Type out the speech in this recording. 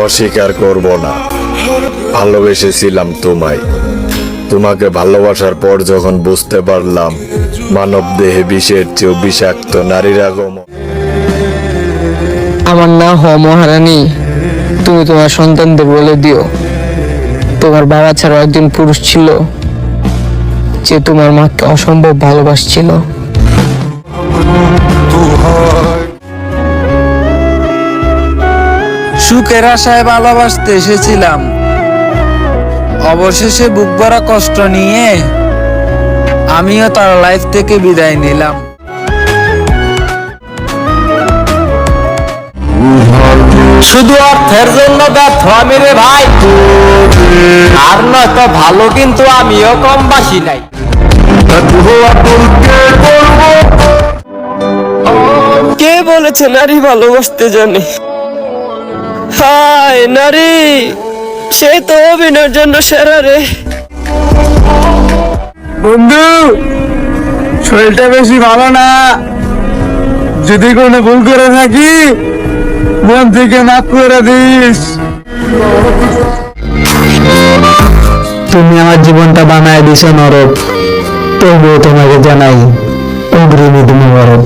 অস্বীকার করব না, ভালোবেসেছিলাম তোমায়। তোমাকে ভালোবাসার পর যখন বুঝতে পারলাম মানব দেহে বিষের চেয়েও বিষাক্ত নারীর আগমন। আমার না হ মহারানী, তুমি তোমার সন্তানদের বলে দিও তোমার বাবা ছাড়া একজন পুরুষ ছিল যে তোমার মাকে অসম্ভব ভালোবাসছিল। সুখের আশায় ভালোবাসতে এসেছিলাম, অবশেষে বুক ভরা কষ্ট নিয়ে আমিও তার লাইফ থেকে বিদায় নিলাম। শুধু অর্থের জন্য ব্যর্থ আমি রে ভাই, আর নয়তো ভালো কিন্তু আমিও কম বাসি নাই। কে বলেছে নারী ভালোবাসতে জানে? হায় নারী, সে তো অভিনয়ের জন্য সেরা রে। বন্ধু, শরীরটা বেশি ভালো না, যদি কোনো ভুল করে থাকি মন থেকে মাফ করে দিস। তুমি আমার জীবনটা বানায় দিছো নরক, তবুও তোমাকে জানাই অগ্রিম মোবারক।